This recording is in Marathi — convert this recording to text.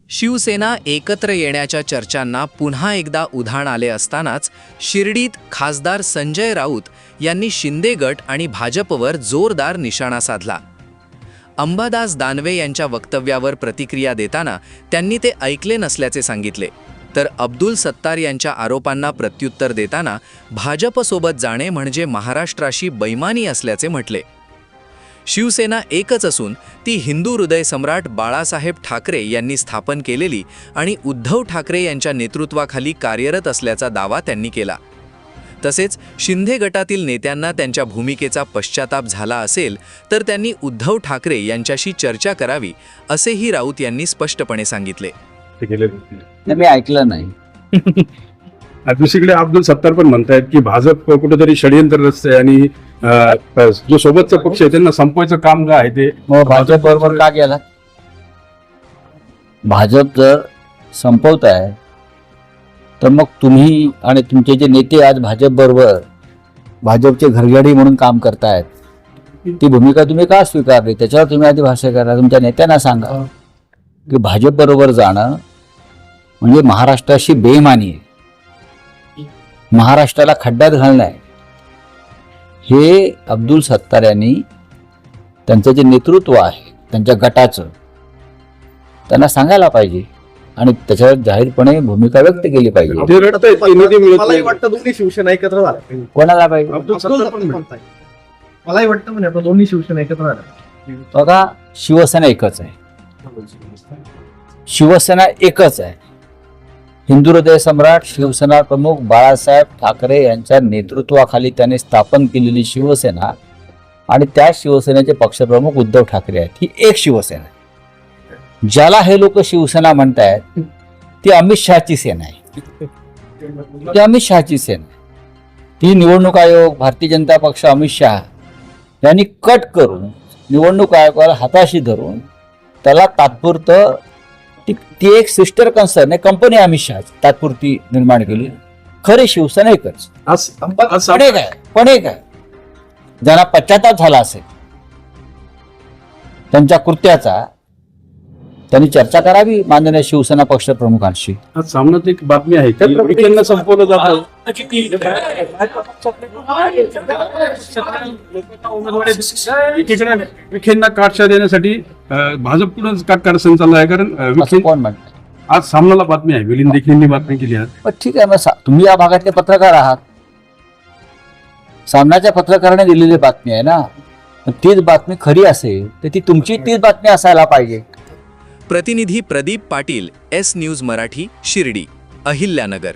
शिवसेना एकत्र येण्याच्या चर्चांना पुन्हा एकदा उधाण आले असतानाच शिर्डीत खासदार संजय राऊत यांनी शिंदे गट आणि भाजपवर जोरदार निशाणा साधला। अंबादास दानवे यांच्या वक्तव्यावर प्रतिक्रिया देताना त्यांनी ते ऐकले नसल्याचे सांगितले, तर अब्दुल सत्तार यांच्या आरोपांना प्रत्युत्तर देताना भाजपसोबत जाणे म्हणजे महाराष्ट्राशी बैमानी असल्याचे म्हटले। शिवसेना एकच असून ती हिंदू हृदय सम्राट बाळासाहेब ठाकरे यांनी स्थापन केलेली आणि उद्धव ठाकरे यांच्या नेतृत्वाखाली कार्यरत असल्याचा दावा त्यांनी केला। तसेच शिंदे गटातील नेत्यांना त्यांच्या भूमिकेचा पश्चाताप झाला असेल तर त्यांनी उद्धव ठाकरे यांच्याशी चर्चा करावी असेही राऊत यांनी स्पष्टपणे सांगितले। मी ऐकलं नाही। दुसरीकडे अब्दुल सत्तार पण म्हणतायत की भाजप कुठेतरी षडयंत्र रचते आणि जो सोबतचा पक्ष आहे त्यांना संपवायचं काम काय आहे ते मग भाजप बरोबर का गेला? भाजप जर संपवताय तर मग तुम्ही आणि तुमचे जे नेते आज भाजप बरोबर भाजपचे घरगडी म्हणून काम करतायत, ती भूमिका तुम्ही का स्वीकारली? त्याच्यावर तुम्ही आधी भाष्य करा। तुमच्या नेत्यांना सांगा की भाजप बरोबर जाणं म्हणजे महाराष्ट्राशी बेईमानी आहे, महाराष्ट्राला खड्ड्यात घालणं आहे। हे अब्दुल सत्तार यांनी त्यांचं जे नेतृत्व आहे त्यांच्या गटाचं त्यांना सांगायला पाहिजे आणि त्याच्यावर जाहीरपणे भूमिका व्यक्त केली पाहिजे। मलाही वाटतं दोन्ही शिवसेना एकत्र झाल्या। कोणाला पाहिजे? मलाही वाटतं म्हणजे आता दोन्ही शिवसेना एकत्र झाल्या। बघा, शिवसेना एकच आहे, शिवसेना एकच आहे। हिंदू हृदय सम्राट शिवसेना प्रमुख बाळासाहेब ठाकरे यांच्या नेतृत्वाखाली त्यांनी स्थापन केलेली शिवसेना आणि त्या शिवसेनेचे पक्षप्रमुख उद्धव ठाकरे आहेत, ही एक शिवसेना आहे। ज्याला हे लोक शिवसेना म्हणतायत ती अमित शहाची सेना आहे, ती अमित शहाची सेना आहे। ती निवडणूक आयोग, भारतीय जनता पक्ष, अमित शहा यांनी कट करून निवडणूक आयोगाला हाताशी धरून त्याला तात्पुरतं ती एक सिस्टर कन्सर्न आहे, कंपनी अमित शहा तात्पुरती निर्माण केली। खरी शिवसेना एकच पण एक आहे। ज्यांना पश्चाताप झाला असेल त्यांच्या कृत्याचा, त्यांनी चर्चा करावी माननीय शिवसेना पक्ष प्रमुखांशी। आज सामन्यात एक बातमी आहे की विखेंना संपवलं जातं, विखेंना काटछा देण्यासाठी भाजपकडूनच काटकारस्थान चाललं आहे। कारण असं कोण म्हणतं? आज सामनाला बातमी आहे, मिलिंद देखलेंनी बातमी केली आहे। पण ठीक आहे, मग तुम्ही या भागातले पत्रकार आहात, सामनाच्या पत्रकाराने दिलेली बातमी आहे ना, तीच बातमी खरी असेल तर ती तुमची तीच बातमी असायला पाहिजे। प्रतिनिधी प्रदीप पाटील, एस न्यूज मराठी, शिर्डी, अहिल्यानगर।